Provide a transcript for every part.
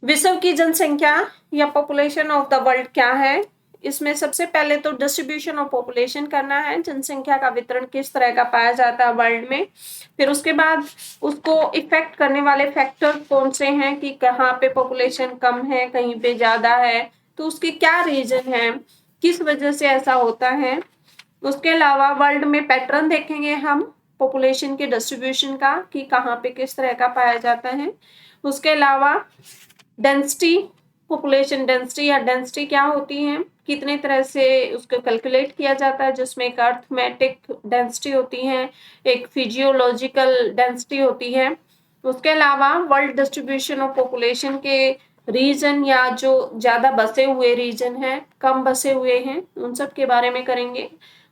विश्व की जनसंख्या या पॉपुलेशन ऑफ द वर्ल्ड क्या है? इसमें सबसे पहले तो डिस्ट्रीब्यूशन ऑफ पॉपुलेशन करना है, जनसंख्या का वितरण किस तरह का पाया जाता है वर्ल्ड में। फिर उसके बाद उसको इफेक्ट करने वाले फैक्टर कौन से हैं कि कहाँ पे पॉपुलेशन कम है, कहीं पे ज्यादा है, तो उसकी क्या रीजन है, किस वजह से ऐसा होता है। उसके अलावा वर्ल्ड में पैटर्न देखेंगे हम पॉपुलेशन के डिस्ट्रीब्यूशन का कि कहाँ पे किस तरह का पाया जाता है। उसके अलावा डेंसिटी, पॉपुलेशन डेंसिटी या डेंसिटी क्या होती है, कितने तरह से उसको कैलकुलेट किया जाता है, जिसमें एक अर्थमेटिक डेंसिटी होती है, एक फिजियोलॉजिकल डेंसिटी होती है। उसके अलावा वर्ल्ड डिस्ट्रीब्यूशन ऑफ पॉपुलेशन के रीजन या जो ज्यादा बसे हुए रीजन हैं, कम बसे हुए हैं, उन सब के बारे में करेंगे।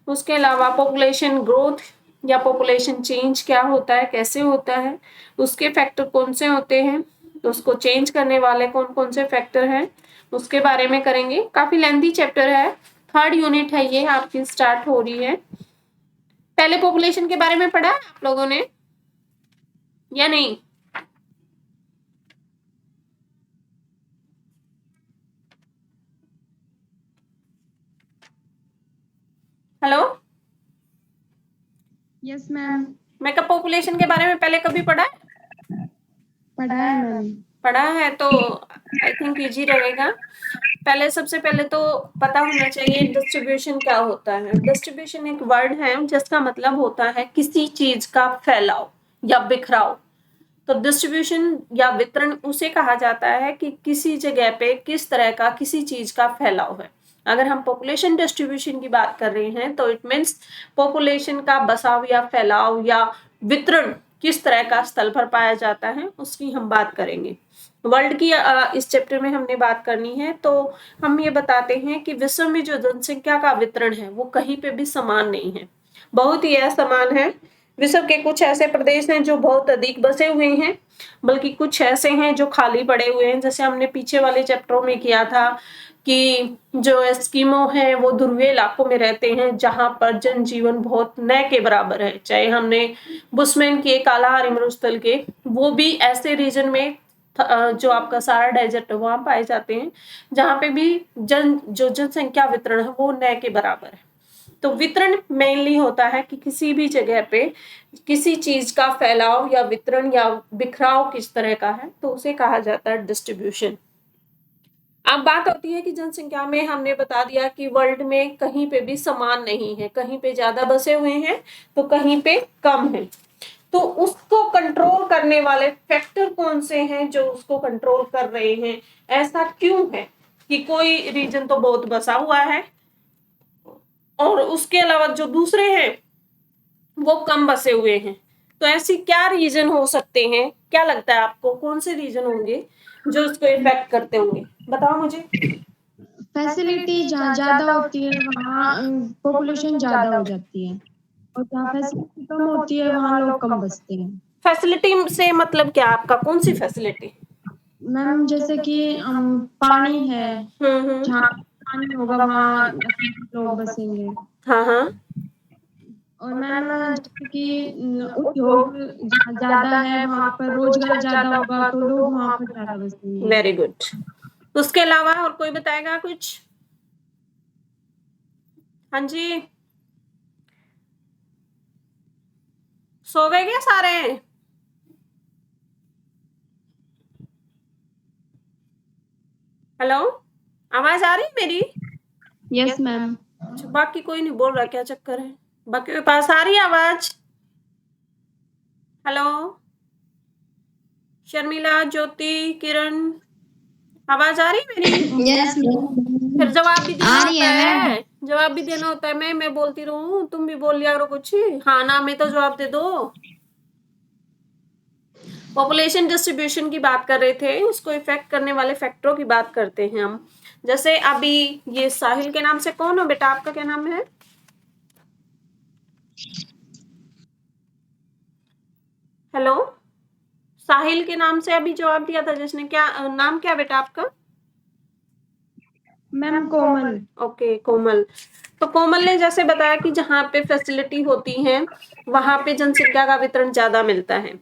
उसके अलावा पॉपुलेशन ग्रोथ या पॉपुलेशन चेंज क्या होता है, कैसे होता है, उसके फैक्टर कौन से होते हैं, उसको चेंज करने वाले कौन कौन से फैक्टर हैं, उसके बारे में करेंगे। काफी लेंथी चैप्टर है, 3rd यूनिट है ये आपकी स्टार्ट हो रही है। पहले पॉपुलेशन के बारे में पढ़ा है आप लोगों ने या नहीं? Hello, yes ma'am. मैं कब पॉपुलेशन के बारे में पहले कभी पढ़ा है? पढ़ा है मैम। पढ़ा है तो आई थिंक इजी रहेगा। पहले सबसे पहले तो पता होना चाहिए डिस्ट्रीब्यूशन क्या होता है। डिस्ट्रीब्यूशन एक वर्ड है जिसका मतलब होता है किसी चीज का फैलाव या बिखराव। तो डिस्ट्रीब्यूशन या वितरण उसे कहा जाता है कि किसी जगह पे किस तरह का किसी चीज का फैलाव है। अगर हम पॉपुलेशन डिस्ट्रीब्यूशन की बात कर रहे हैं तो इट मीन्स पॉपुलेशन का बसाव या फैलाव या वितरण किस तरह का स्थल पर पाया जाता है, उसकी हम बात करेंगे। वर्ल्ड की इस चैप्टर में हमने बात करनी है, तो हम ये बताते हैं कि विश्व में जो जनसंख्या का वितरण है वो कहीं पे भी समान नहीं है, बहुत ही असमान है। विश्व के कुछ ऐसे प्रदेश हैं जो बहुत अधिक बसे हुए हैं, बल्कि कुछ ऐसे हैं जो खाली पड़े हुए हैं। जैसे हमने पीछे वाले चैप्टरों में किया था कि जो एस्किमो हैं वो ध्रुवीय इलाकों में रहते हैं जहां पर जनजीवन बहुत न के बराबर है। चाहे हमने बुशमैन किए कालाहारी मरुस्थल के, वो भी ऐसे रीजन में जो आपका सारा डेजर्ट है वहां पाए जाते हैं जहां पे भी जो जनसंख्या वितरण है वो न के बराबर है। तो वितरण मेनली होता है कि किसी भी जगह पे किसी चीज का फैलाव या वितरण या बिखराव किस तरह का है, तो उसे कहा जाता है डिस्ट्रीब्यूशन। अब बात होती है कि जनसंख्या में हमने बता दिया कि वर्ल्ड में कहीं पे भी समान नहीं है, कहीं पे ज्यादा बसे हुए हैं तो कहीं पे कम है। तो उसको कंट्रोल करने वाले फैक्टर कौन से हैं जो उसको कंट्रोल कर रहे हैं? ऐसा क्यों है कि कोई रीजन तो बहुत बसा हुआ है और उसके अलावा जो दूसरे हैं वो कम बसे हुए हैं? तो ऐसी क्या रीजन हो सकते हैं? क्या लगता है आपको कौन से रीजन होंगे जो उसको इफेक्ट करते होंगे? बताओ मुझे। फैसिलिटी जहाँ ज्यादा होती है वहाँ पॉपुलेशन ज्यादा हो जाती है, और जहाँ फैसिलिटी कम होती है वहाँ लोग कम बसते हैं। फैसिलिटी से मतलब क्या आपका? कौन सी फैसिलिटी? मैम जैसे कि पानी है, जहाँ पानी होगा वहाँ लोग बसेंगे। हाँ हाँ। और मैम जैसे कि उद्योग जहाँ ज्यादा है वहाँ पर रोजगार ज्यादा होगा तो लोग वहाँ पर ज्यादा बसेंगे। Very good. उसके अलावा और कोई बताएगा कुछ? हाँ जी, सो गए क्या सारे? हेलो, आवाज आ रही है मेरी? Yes ma'am. बाकी कोई नहीं बोल रहा, क्या चक्कर है? बाकी के पास आ रही है आवाज? हेलो, शर्मिला, ज्योति, किरण, आवाज आ रही है मेरी? यस फिर जवाब भी देना आ रही होता है है, जवाब भी देना होता है। मैं बोलती रहूं, तुम भी बोल लिया करो कुछ। हाँ ना में तो जवाब दे दो। पॉपुलेशन डिस्ट्रीब्यूशन की बात कर रहे थे, उसको इफेक्ट करने वाले फैक्टरों की बात करते हैं हम। जैसे अभी ये साहिल के नाम से कौन हो बेटा? आपका क्या नाम है? हेलो, साहिल के नाम से अभी जवाब दिया था जिसने, क्या नाम क्या बेटा आपका? मैम कोमल। ओके, कोमल। तो कोमल ने जैसे बताया कि जहाँ पे फैसिलिटी होती है वहां पे जनसंख्या का वितरण ज्यादा मिलता है।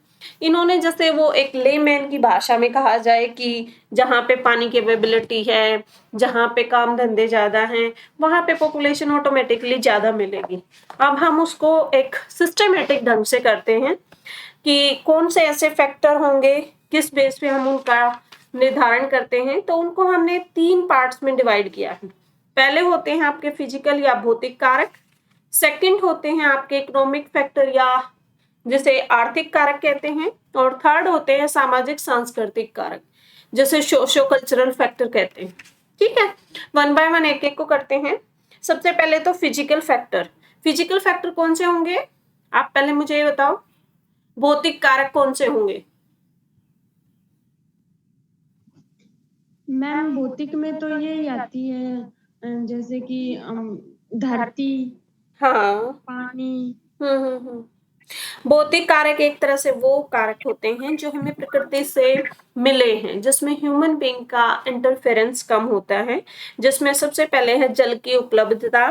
इन्होंने जैसे वो एक लेमैन की भाषा में कहा जाए कि जहाँ पे पानी की अवेलेबिलिटी है, जहाँ पे काम धंधे ज़्यादा हैं, वहाँ पे पॉपुलेशन ऑटोमेटिकली ज़्यादा मिलेगी। अब हम उसको एक सिस्टमैटिक ढंग से करते हैं कि कौन से ऐसे फैक्टर होंगे, किस बेस पे हम उनका निर्धारण करते हैं, तो उनको हमने 3 पार्ट्स में डिवाइड किया है। पहले होते हैं आपके फिजिकल या भौतिक कारक, सेकंड होते हैं आपके इकोनॉमिक फैक्टर या जिसे आर्थिक कारक कहते हैं, और थर्ड होते हैं सामाजिक सांस्कृतिक कारक, जैसे सोशो कल्चरल फैक्टर कहते हैं। ठीक है, वन बाय वन एक एक को करते हैं। सबसे पहले तो फिजिकल फैक्टर। फिजिकल फैक्टर कौन से होंगे, आप पहले मुझे ये बताओ, भौतिक कारक कौन से होंगे? मैम भौतिक में तो यही आती है जैसे कि धरती, हाँ। पानी। भौतिक कारक एक तरह से वो कारक होते हैं जो हमें प्रकृति से मिले हैं, जिसमें ह्यूमन बीइंग का इंटरफेरेंस कम होता है, जिसमें सबसे पहले है जल की उपलब्धता।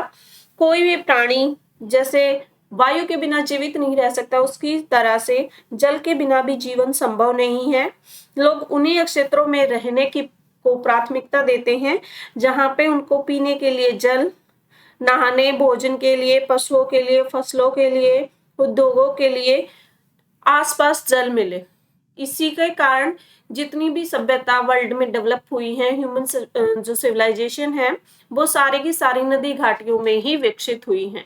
कोई भी प्राणी जैसे वायु के बिना जीवित नहीं रह सकता, उसकी तरह से जल के बिना भी जीवन संभव नहीं है। लोग उन्हीं क्षेत्रों में रहने की को प्राथमिकता देते हैं जहाँ पे उनको पीने के लिए जल, नहाने, भोजन के लिए, पशुओं के लिए, फसलों के लिए, उद्योगों के लिए आसपास जल मिले। इसी के कारण जितनी भी सभ्यता वर्ल्ड में डेवलप हुई है, ह्यूमन जो सिविलाइजेशन है, वो सारी की सारी नदी घाटियों में ही विकसित हुई है।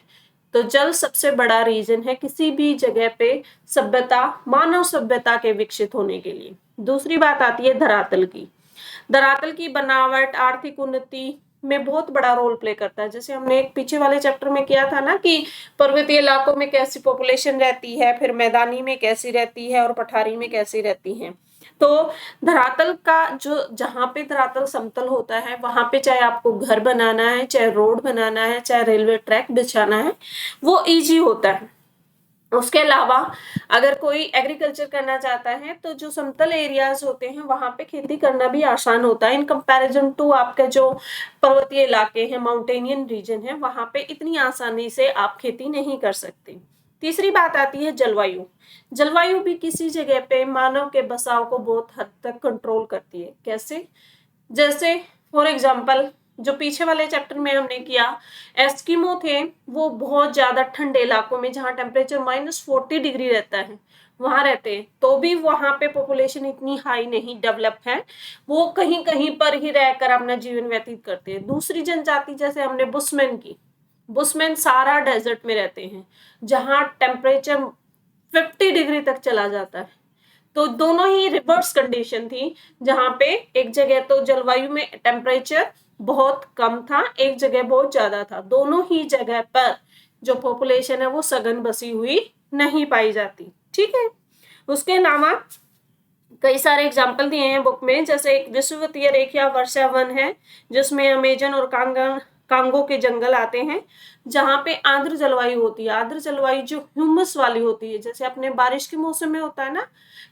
तो जल सबसे बड़ा रीजन है किसी भी जगह पे सभ्यता, मानव सभ्यता के विकसित होने के लिए। दूसरी बात आती है धरातल की। धरातल की बनावट आर्थिक उन्नति में बहुत बड़ा रोल प्ले करता है। जैसे हमने एक पीछे वाले चैप्टर में किया था ना कि पर्वतीय इलाकों में कैसी पॉपुलेशन रहती है, फिर मैदानी में कैसी रहती है और पठारी में कैसी रहती है। तो धरातल का जो जहाँ पे धरातल समतल होता है वहां पे चाहे आपको घर बनाना है, चाहे रोड बनाना है, चाहे रेलवे ट्रैक बिछाना है, वो इजी होता है। उसके अलावा अगर कोई एग्रीकल्चर करना चाहता है तो जो समतल एरियाज होते हैं वहां पे खेती करना भी आसान होता है इन कंपैरिजन टू आपके जो पर्वतीय इलाके हैं, माउंटेनियन रीजन है, वहां पे इतनी आसानी से आप खेती नहीं कर सकते। तीसरी बात आती है जलवायु। जलवायु भी किसी जगह पे मानव के बसाव को बहुत हद तक कंट्रोल करती है। कैसे? जैसे फॉर एग्जाम्पल जो पीछे वाले चैप्टर में हमने किया, एस्किमो थे, वो बहुत ज्यादा ठंडे इलाकों में जहाँ टेम्परेचर -40 डिग्री रहता है वहां रहते हैं, तो भी वहां पे पॉपुलेशन इतनी हाई नहीं डेवलप है, वो कहीं कहीं पर ही रहकर अपना जीवन व्यतीत करते हैं। दूसरी जनजाति जैसे हमने बुशमैन की, बुशमैन सारा डेजर्ट में रहते हैं जहाँ टेम्परेचर 50 डिग्री तक चला जाता है। तो दोनों ही रिवर्स कंडीशन थी, जहां पे एक जगह तो जलवायु में टेम्परेचर बहुत कम था, एक जगह बहुत ज्यादा था। दोनों ही जगह पर जो पॉपुलेशन है वो सघन बसी हुई नहीं पाई जाती। ठीक है, उसके अलावा कई सारे एग्जाम्पल दिए हैं बुक में, जैसे एक विषुवतीय रेखा वर्षा वन है जिसमें अमेजन और कांगो के जंगल आते हैं, जहाँ पे आर्द्र जलवायु होती है। आर्द्र जलवायु जो ह्यूमस वाली होती है, जैसे अपने बारिश के मौसम में होता है ना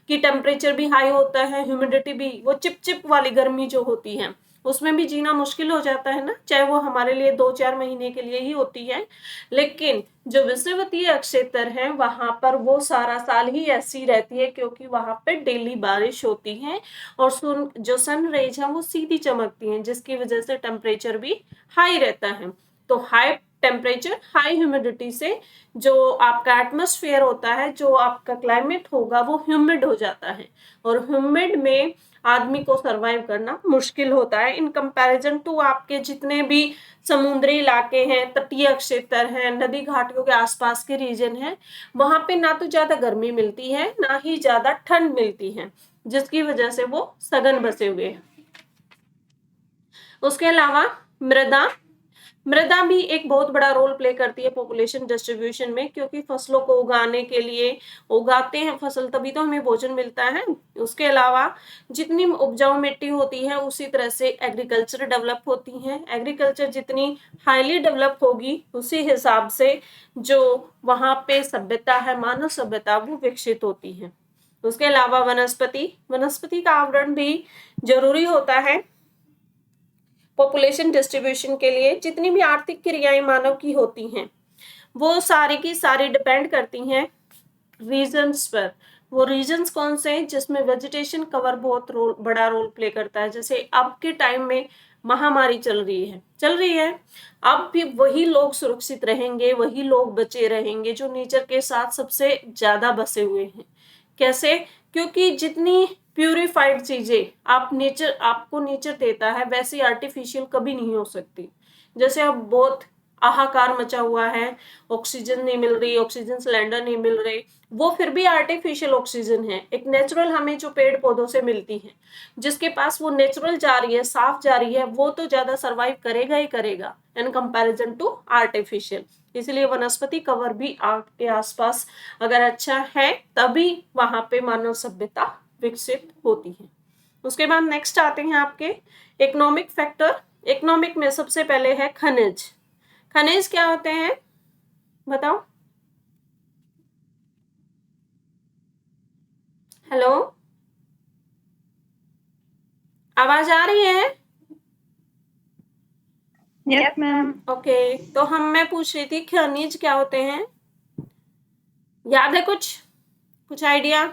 कि टेम्परेचर भी हाई होता है, ह्यूमिडिटी भी, वो चिपचिप वाली गर्मी जो होती है उसमें भी जीना मुश्किल हो जाता है ना, चाहे वो हमारे लिए 2-4 महीने के लिए ही होती है। लेकिन जो विषुवतीय क्षेत्र है वहां पर वो सारा साल ही ऐसी रहती है, क्योंकि वहां पे डेली बारिश होती है और जो सन रेज है वो सीधी चमकती हैं, जिसकी वजह से टेम्परेचर भी हाई रहता है। तो हाई टेम्परेचर, हाई ह्यूमिडिटी से जो आपका एटमॉस्फेयर होता है, जो आपका क्लाइमेट होगा वो ह्यूमिड हो जाता है, और ह्यूमिड में आदमी को सरवाइव करना मुश्किल होता है इन कंपैरिजन टू आपके जितने भी समुद्री इलाके हैं, तटीय क्षेत्र हैं, नदी घाटियों के आसपास के रीजन हैं, वहां पे ना तो ज्यादा गर्मी मिलती है ना ही ज्यादा ठंड मिलती है, जिसकी वजह से वो सघन बसे हुए हैं। उसके अलावा मृदा, मृदा भी एक बहुत बड़ा रोल प्ले करती है पॉपुलेशन डिस्ट्रीब्यूशन में, क्योंकि फसलों को उगाने के लिए उगाते हैं फसल तभी तो हमें भोजन मिलता है। उसके अलावा जितनी उपजाऊ मिट्टी होती है उसी तरह से एग्रीकल्चर डेवलप होती है। एग्रीकल्चर जितनी हाईली डेवलप होगी उसी हिसाब से जो वहां पे सभ्यता है, मानव सभ्यता, वो विकसित होती है। उसके अलावा वनस्पति, वनस्पति का आवरण भी जरूरी होता है पॉपुलेशन डिस्ट्रीब्यूशन के लिए। जितनी भी आर्थिक क्रियाएं मानव की होती हैं वो सारी की सारी डिपेंड करती हैं रीजन्स पर, वो रीजन्स कौन से हैं जिसमें वेजिटेशन कवर बहुत बड़ा रोल प्ले करता है। जैसे अब के टाइम में महामारी चल रही है, अब भी वही लोग सुरक्षित रहेंगे, वही लोग बचे रहेंगे जो नेचर के साथ सबसे ज्यादा बसे हुए हैं। कैसे? क्योंकि जितनी प्यूरिफाइड चीजें आपको नेचर देता है, वैसी आर्टिफिशियल कभी नहीं हो सकती। जैसे अब बहुत हाहाकार मचा हुआ है, ऑक्सीजन नहीं मिल रही, ऑक्सीजन सिलेंडर नहीं मिल रहे, वो फिर भी आर्टिफिशियल ऑक्सीजन है। एक नेचुरल हमें जो पेड़ पौधों से मिलती है, जिसके पास वो नेचुरल जा रही है, साफ जा रही है, वो तो ज्यादा सरवाइव करेगा ही करेगा इन कंपैरिजन टू आर्टिफिशियल। इसलिए वनस्पति कवर भी आपके आसपास अगर अच्छा है, तभी वहां पे मानव सभ्यता विकसित होती है। उसके बाद नेक्स्ट आते हैं आपके इकोनॉमिक फैक्टर। इकोनॉमिक में सबसे पहले है खनिज। खनिज क्या होते हैं बताओ? हेलो, आवाज आ रही है? Yes ma'am. ओके, तो मैं पूछ रही थी खनिज क्या होते हैं, याद है कुछ आइडिया?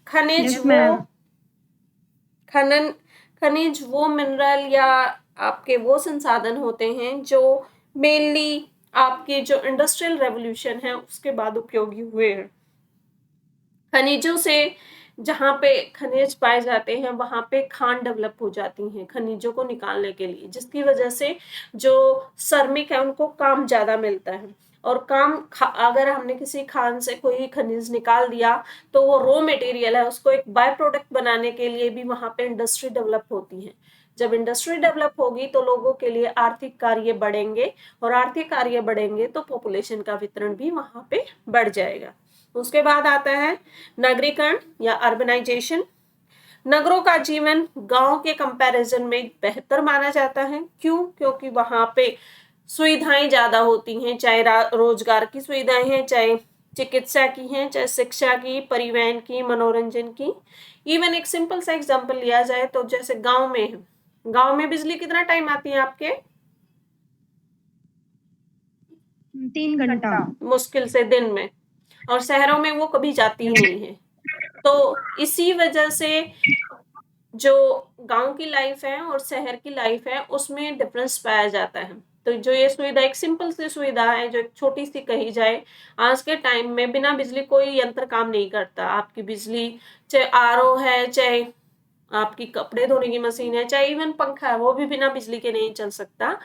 खनिज यस वो मैम। खनिज वो मिनरल या आपके वो संसाधन होते हैं जो मेनली आपके जो इंडस्ट्रियल रेवोल्यूशन है उसके बाद उपयोगी हुए हैं। खनिजों से जहाँ पे खनिज पाए जाते हैं वहां पे खान डेवलप हो जाती हैं खनिजों को निकालने के लिए, जिसकी वजह से जो श्रमिक है उनको काम ज्यादा मिलता है। और अगर हमने किसी खान से कोई खनिज निकाल दिया तो वो रॉ मटेरियल है, उसको एक बाय प्रोडक्ट बनाने के लिए भी वहां पे इंडस्ट्री डेवलप होती है। जब इंडस्ट्री डेवलप होगी तो लोगों के लिए आर्थिक कार्य बढ़ेंगे, और आर्थिक कार्य बढ़ेंगे तो पॉपुलेशन का वितरण भी वहां पे बढ़ जाएगा। उसके बाद आता है नगरीकरण या अर्बनाइजेशन। नगरों का जीवन गांव के कंपैरिजन में बेहतर माना जाता है। क्यों? क्योंकि वहां पे सुविधाएं ज्यादा होती हैं, चाहे रोजगार की सुविधाएं हैं, चाहे चिकित्सा की हैं, चाहे शिक्षा की, परिवहन की, मनोरंजन की। इवन एक सिंपल सा एग्जांपल लिया जाए तो जैसे गांव में है, गांव में बिजली कितना टाइम आती है आपके? 3 घंटा। मुश्किल से दिन में। और शहरों में वो कभी जाती ही नहीं है। तो इसी वजह से जो गांव की लाइफ है और शहर की लाइफ है उसमें डिफरेंस पाया जाता है। तो जो ये सुविधा, एक सिंपल सी सुविधा है जो एक छोटी सी कही जाए, आज के टाइम में बिना बिजली कोई यंत्र काम नहीं करता। आपकी बिजली, चाहे आरओ है, चाहे आपकी कपड़े धोने की मशीन है, चाहे इवन पंखा है, वो भी बिना बिजली के नहीं चल सकता।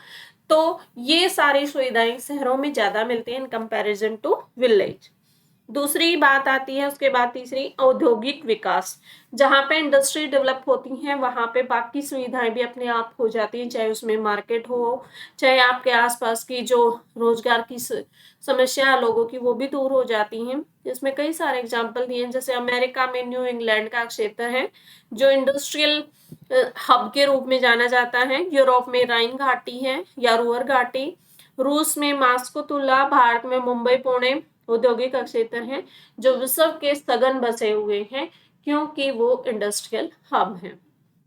तो ये सारी सुविधाएं शहरों में ज्यादा मिलती हैं इन कंपैरिजन टू विलेज। दूसरी बात आती है उसके बाद तीसरी, औद्योगिक विकास। जहां पे इंडस्ट्री डेवलप होती हैं वहां पे बाकी सुविधाएं भी अपने आप हो जाती हैं, चाहे उसमें मार्केट हो, चाहे आपके आसपास की जो रोजगार की समस्या लोगों की वो भी दूर हो जाती हैं। इसमें कई सारे एग्जाम्पल दिए हैं, जैसे अमेरिका में न्यू इंग्लैंड का क्षेत्र है जो इंडस्ट्रियल हब के रूप में जाना जाता है। यूरोप में राइन घाटी है या रूअर घाटी, रूस में मास्को तुला, भारत में मुंबई पुणे औद्योगिक क्षेत्र हैं जो विश्व के सघन बसे हुए हैं क्योंकि वो इंडस्ट्रियल हब है।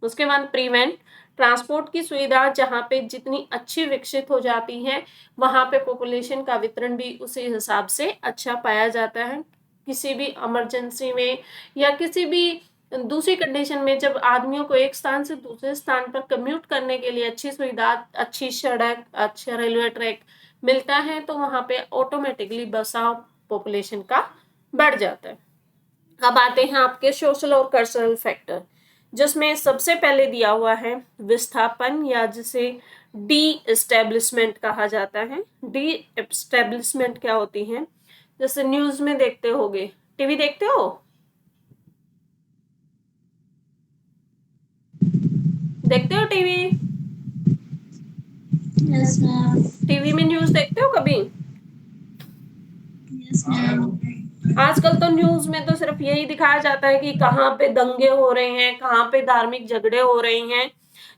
उसके बाद प्रीवेंट, ट्रांसपोर्ट की सुविधा जहां पे जितनी अच्छी विकसित हो जाती है वहां पे पॉपुलेशन का वितरण भी उसी हिसाब से अच्छा पाया जाता है। किसी भी इमरजेंसी में या किसी भी दूसरी कंडीशन में जब आदमियों को एक स्थान से दूसरे स्थान पर कम्यूट करने के लिए अच्छी सुविधा, अच्छी सड़क, अच्छा रेलवे ट्रैक मिलता है तो वहां पे ऑटोमेटिकली बसाव पॉपुलेशन का बढ़ जाता है। अब आते हैं आपके सोशल और कल्चरल फैक्टर, जिसमें सबसे पहले दिया हुआ है विस्थापन या जिसे डी एस्टेब्लिशमेंट कहा जाता है। डी एस्टेब्लिशमेंट क्या होती है? जैसे न्यूज में देखते होगे, टीवी देखते हो? देखते हो टीवी? Yes ma'am. टीवी में न्यूज देखते हो कभी? Yes ma'am. आजकल तो न्यूज में तो सिर्फ यही दिखाया जाता है कि कहाँ पे दंगे हो रहे हैं, कहाँ पे धार्मिक झगड़े हो रहे हैं।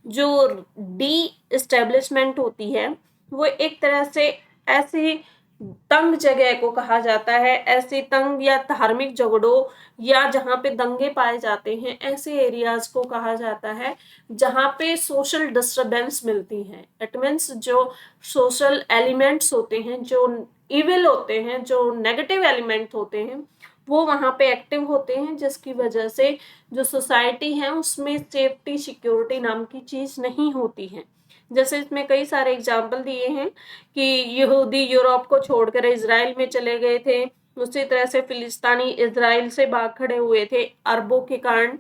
जो डी एस्टेब्लिशमेंट होती है वो एक तरह से ऐसी तंग जगह को कहा जाता है, ऐसी तंग या धार्मिक झगड़ों या जहाँ पे दंगे पाए जाते हैं ऐसे एरियाज को कहा जाता है जहाँ पे सोशल डिस्टरबेंस मिलती है। इट मीन्स जो सोशल एलिमेंट्स होते हैं जो इविल होते हैं, जो नेगेटिव एलिमेंट होते हैं, वो वहाँ पे एक्टिव होते हैं, जिसकी वजह से जो सोसाइटी है उसमें सेफ्टी सिक्योरिटी नाम की चीज नहीं होती है। जैसे इसमें कई सारे एग्जाम्पल दिए हैं कि यहूदी यूरोप को छोड़कर इज़राइल में चले गए थे, उसी तरह से फिलिस्तीनी इज़राइल से भाग खड़े हुए थे अरबों के कारण।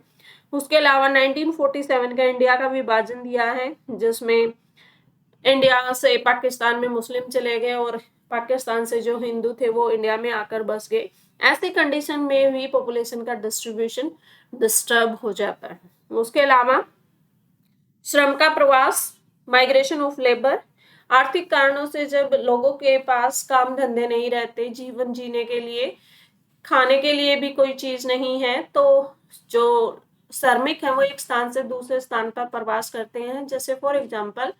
उसके अलावा 1947 का इंडिया का विभाजन दिया है, जिसमें इंडिया से पाकिस्तान में मुस्लिम चले गए और पाकिस्तान से जो हिंदू थे वो इंडिया में आकर बस गए। ऐसी कंडीशन में भी पॉपुलेशन का डिस्ट्रीब्यूशन डिस्टर्ब हो जाता है। उसके अलावा श्रम का प्रवास, माइग्रेशन ऑफ लेबर, आर्थिक कारणों से जब लोगों के पास काम धंधे नहीं रहते, जीवन जीने के लिए, खाने के लिए भी कोई चीज नहीं है, तो जो श्रमिक है वो एक स्थान से दूसरे स्थान पर प्रवास करते हैं। जैसे फॉर एग्जांपल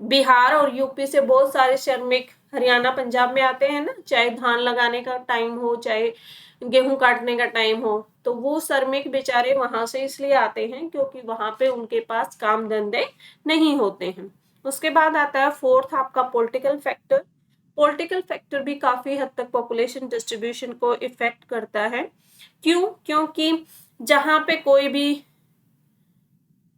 बिहार और यूपी से बहुत सारे श्रमिक हरियाणा पंजाब में आते हैं ना, चाहे धान लगाने का टाइम हो, चाहे गेहूं काटने का टाइम हो, तो वो श्रमिक बेचारे वहां से इसलिए आते हैं क्योंकि वहां पे उनके पास काम धंधे नहीं होते हैं। उसके बाद आता है फोर्थ आपका पॉलिटिकल फैक्टर। पॉलिटिकल फैक्टर भी काफी हद तक पॉपुलेशन डिस्ट्रीब्यूशन को इफेक्ट करता है। क्यों? क्योंकि जहां पे कोई भी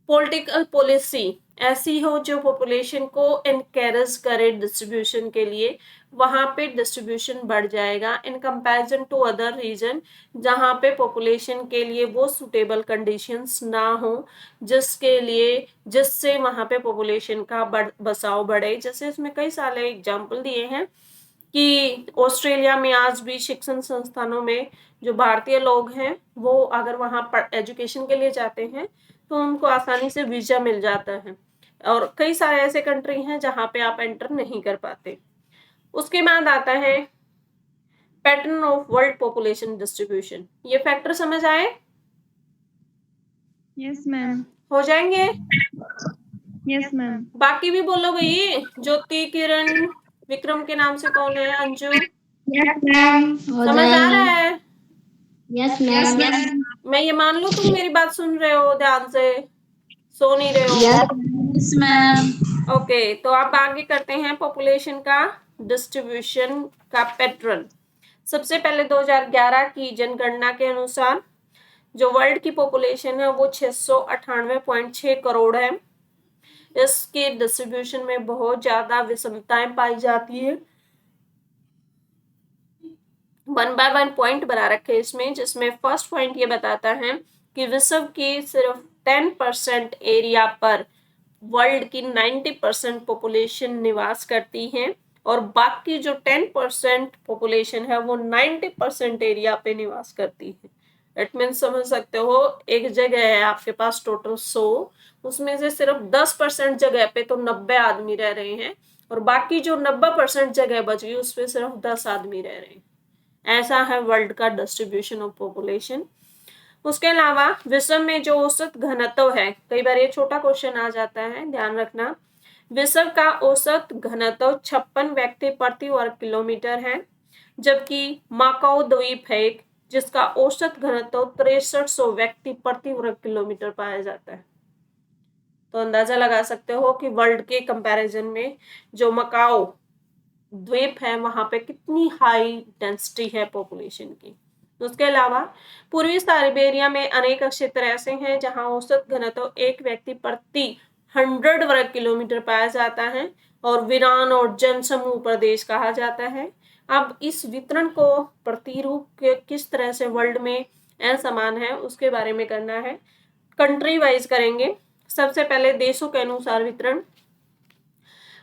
पॉलिटिकल पॉलिसी ऐसी हो जो पॉपुलेशन को एनकरेज करे डिस्ट्रीब्यूशन के लिए, वहां पे डिस्ट्रीब्यूशन बढ़ जाएगा in comparison to other region जहां पे पॉपुलेशन के लिए वो सुटेबल कंडीशंस ना हो, जिससे वहां पे पॉपुलेशन का बसाव बढ़े। जैसे इसमें कई सारे एग्जाम्पल दिए हैं कि ऑस्ट्रेलिया में आज भी शिक्षण संस्थानों में जो भारतीय लोग हैं वो अगर वहां पर एजुकेशन के लिए जाते हैं तो उनको आसानी से वीजा मिल जाता है, और कई सारे ऐसे कंट्री हैं जहां पे आप एंटर नहीं कर पाते। उसके बाद आता है pattern of world population distribution. ये फैक्टर समझ आए? Yes ma'am. हो जाएंगे? Yes ma'am. बाकी भी बोलो भाई। ज्योति, किरण, विक्रम के नाम से कौन है? अंजू? Yes ma'am. समझ आ रहा है? Yes ma'am. मैं ये मान लूं तुम मेरी बात सुन रहे हो ध्यान से, सो नहीं रहे हो? Yes ma'am. ओके, तो आप आगे करते हैं पॉपुलेशन का डिस्ट्रीब्यूशन का पैटर्न। सबसे पहले 2011 की जनगणना के अनुसार जो वर्ल्ड की पॉपुलेशन है वो 698.6 करोड़ है। इसके डिस्ट्रीब्यूशन में बहुत ज्यादा विषमताएं पाई जाती है। 1 by 1 पॉइंट बना रखे इसमें, जिसमें फर्स्ट पॉइंट ये बताता है कि विश्व की सिर्फ 10% एरिया पर वर्ल्ड की 90% पॉपुलेशन निवास करती है, और बाकी जो 10% पॉपुलेशन है वो 90% एरिया पे निवास करती है। इट मीन समझ सकते हो, एक जगह है आपके पास टोटल 100, उसमें से सिर्फ 10% जगह पे तो 90 आदमी रह रहे हैं, और बाकी जो 90% जगह बच गई उस पे सिर्फ 10 आदमी रह रहे हैं। ऐसा है वर्ल्ड का डिस्ट्रीब्यूशन ऑफ पॉपुलेशन। उसके अलावा विश्व में जो औसत घनत्व है, कई बार ये छोटा क्वेश्चन आ जाता है, ध्यान रखना। विश्व का औसत घनत्व 56 व्यक्ति प्रति वर्ग किलोमीटर है, जबकि माकाओ द्वीप है एक, जिसका औसत घनत्व 6300 व्यक्ति प्रति वर्ग किलोमीटर पाया जाता है। तो अंदाजा लगा सकते हो कि वर्ल्ड के कंपैरिजन में जो मकाओ द्वीप है वहां पे कितनी हाई डेंसिटी है पॉपुलेशन की। उसके अलावा पूर्वी साइबेरिया में अनेक क्षेत्र ऐसे हैं जहां औसत घनत्व एक व्यक्ति प्रति 100 वर्ग किलोमीटर पाया जाता है, और वीरान और जनसमूह प्रदेश कहा जाता है। अब इस वितरण को प्रतिरूप किस तरह से वर्ल्ड में असमान है उसके बारे में करना है। कंट्री वाइज करेंगे। सबसे पहले देशों के अनुसार वितरण।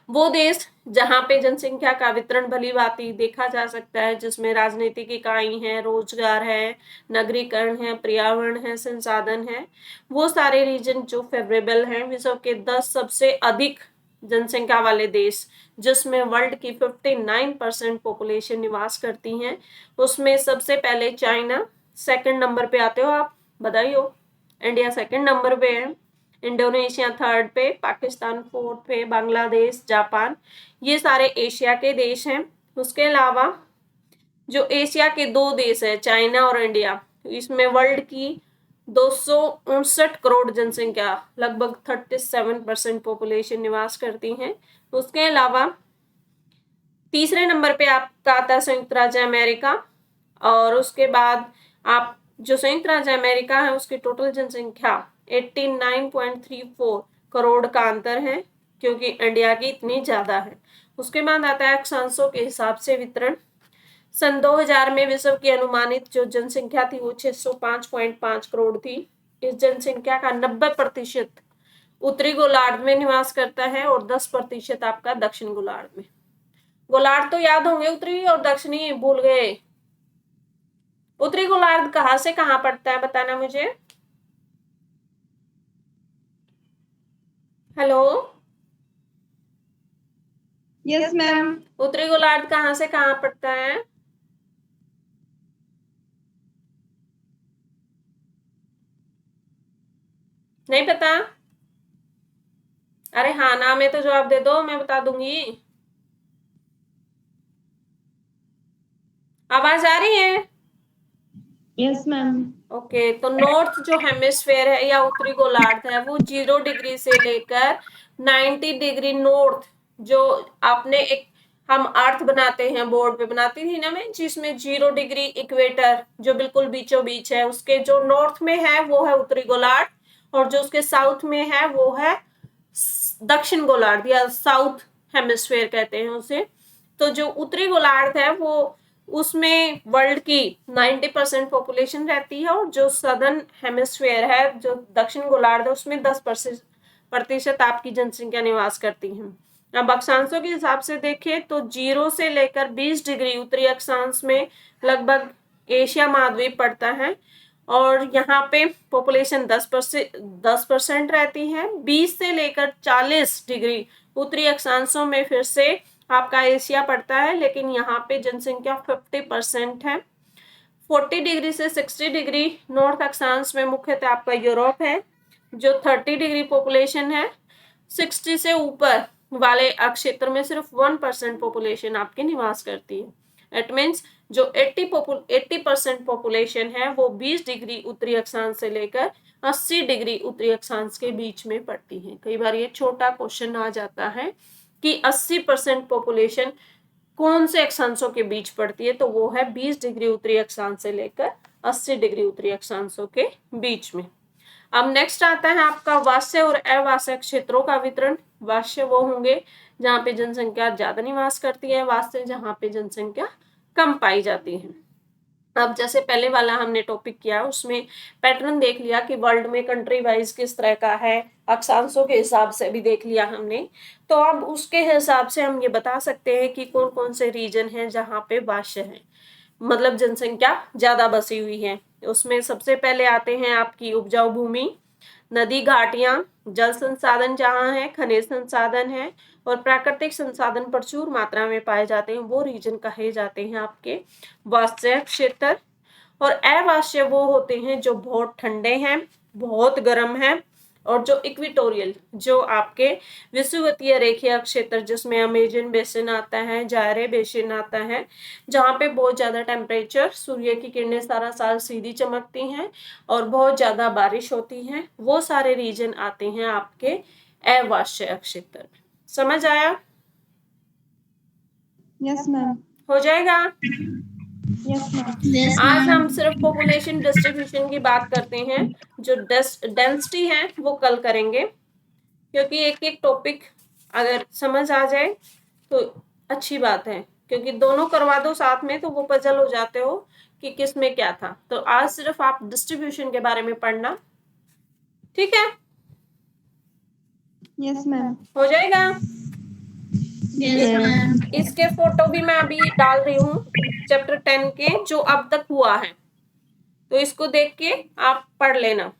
वो देश जहां पे जनसंख्या का वितरण भली भांति देखा जा सकता है, जिसमें राजनीतिक इकाई है, रोजगार है, नगरीकरण है, पर्यावरण है, संसाधन है, वो सारे रीजन जो फेवरेबल हैं। विश्व के 10 सबसे अधिक जनसंख्या वाले देश, जिसमें वर्ल्ड की 59% पॉपुलेशन निवास करती हैं, उसमें सबसे पहले चाइना, सेकंड नंबर पे आते हो आप, बधाई हो। इंडिया सेकंड नंबर पे है, इंडोनेशिया थर्ड पे, पाकिस्तान फोर्थ पे, बांग्लादेश, जापान, ये सारे एशिया के देश हैं। उसके अलावा जो एशिया के 2 देश है, चाइना और इंडिया, इसमें वर्ल्ड की 259 करोड़ जनसंख्या, लगभग 37% पॉपुलेशन निवास करती है। उसके अलावा तीसरे नंबर पे आपका आता है संयुक्त राज्य अमेरिका, और उसके बाद आप जो संयुक्त राज्य अमेरिका है उसकी टोटल जनसंख्या 89.34 करोड़ का अंतर है, क्योंकि इंडिया की इतनी ज्यादा है। उसके बाद आता है अक्षांशों के हिसाब से वितरण। सन 2000 में विश्व की अनुमानित जो जनसंख्या थी वो 605.5 करोड़ थी। इस जनसंख्या का 90% उत्तरी गोलार्ध में निवास करता है और 10% आपका दक्षिण गोलार्ध में। गोलार्ध तो याद होंगे, उत्तरी और दक्षिणी भूल गए। उत्तरी गोलार्ध कहां से कहां पड़ता है बताना मुझे। Hello, yes ma'am. उत्तरी गोलार्ध कहां से कहां पड़ता है? नहीं पता? अरे हाँ ना में तो जवाब दे दो, मैं बता दूंगी। आवाज आ रही है? Yes ma'am. ओके, तो नॉर्थ जो हेमिस्फेयर है या उत्तरी गोलार्ध है वो 0 डिग्री से लेकर 90 डिग्री नॉर्थ, जो आपने एक हम अर्थ बनाते हैं बोर्ड पे बनाती थी ना मैं, जिसमें 0 डिग्री इक्वेटर जो बिल्कुल बीचों बीच है, उसके जो नॉर्थ में है वो है उत्तरी गोलार्ध, और जो उसके साउथ में है वो है दक्षिण गोलार्ध या साउथ हेमिस्फेयर कहते हैं उसे। तो जो उत्तरी गोलार्ध है वो उसमें वर्ल्ड की 90% पॉपुलेशन रहती है, और जो सदर्न हेमिस्फेयर है जो दक्षिण गोलार्ध है उसमें 10% आपकी जनसंख्या निवास करती है। अब अक्षांशों के हिसाब से देखें तो 0 से लेकर 20 डिग्री उत्तरी अक्षांश में लगभग एशिया महाद्वीप पड़ता है, और यहाँ पे पॉपुलेशन 10% रहती है। 20 से लेकर 40 डिग्री उत्तरी अक्षांशों में फिर से आपका एशिया पड़ता है, लेकिन यहाँ पे जनसंख्या 50% है। 40 डिग्री से 60 डिग्री नॉर्थ अक्षांश में मुख्यतः आपका यूरोप है, जो 30 डिग्री पॉपुलेशन है। 60 से ऊपर वाले क्षेत्र में सिर्फ 1% पॉपुलेशन आपके निवास करती है। इट मीन्स जो 80% पॉपुलेशन है वो 20 डिग्री उत्तरी अक्षांश से लेकर 80 डिग्री उत्तरी अक्षांश के बीच में पड़ती है। कई बार ये छोटा क्वेश्चन आ जाता है कि 80% पॉपुलेशन कौन से अक्षांशों के बीच पड़ती है, तो वो है 20 डिग्री उत्तरी अक्षांश से लेकर 80 डिग्री उत्तरी अक्षांशों के बीच में। अब नेक्स्ट आता है आपका वाष्य और अवाष्य क्षेत्रों का वितरण। वाष्य वो होंगे जहाँ पे जनसंख्या ज्यादा निवास करती है, वाष्य जहाँ पे जनसंख्या कम पाई जाती है। अब जैसे पहले वाला हमने टॉपिक किया उसमें पैटर्न देख लिया कि वर्ल्ड में कंट्री वाइज किस तरह का है, अक्षांशों के हिसाब से भी देख लिया हमने। तो अब उसके हिसाब से हम ये बता सकते हैं कि कौन कौन से रीजन हैं जहाँ पे वाष्य है, मतलब जनसंख्या ज्यादा बसी हुई है। उसमें सबसे पहले आते हैं आपकी उपजाऊ भूमि, नदी घाटियां, जल संसाधन जहाँ है, खनिज संसाधन है और प्राकृतिक संसाधन प्रचुर मात्रा में पाए जाते हैं, वो रीजन कहे जाते हैं आपके वाष्य क्षेत्र। और अवाष्य वो होते हैं जो बहुत ठंडे हैं, बहुत गर्म हैं, और जो इक्वेटोरियल जो आपके विषुवतीय रेखीय क्षेत्र जिसमें अमेजन बेसिन आता है, जायरे बेसिन आता है, जहाँ पे बहुत ज्यादा टेम्परेचर, सूर्य की किरणें सारा साल सीधी चमकती हैं और बहुत ज्यादा बारिश होती है, वो सारे रीजन आते हैं आपके अवाष्य क्षेत्र। समझ आया? Yes ma'am. हो जाएगा? Yes ma'am. आज हम सिर्फ पॉपुलेशन डिस्ट्रीब्यूशन की बात करते हैं, जो डेंसिटी है वो कल करेंगे, क्योंकि एक एक टॉपिक अगर समझ आ जाए तो अच्छी बात है, क्योंकि दोनों करवा दो साथ में तो वो पजल हो जाते हो कि किस में क्या था। तो आज सिर्फ आप डिस्ट्रीब्यूशन के बारे में पढ़ना, ठीक है? Yes ma'am. हो जाएगा? Yes ma'am. इसके फोटो भी मैं अभी डाल रही हूँ चैप्टर 10 के जो अब तक हुआ है, तो इसको देख के आप पढ़ लेना।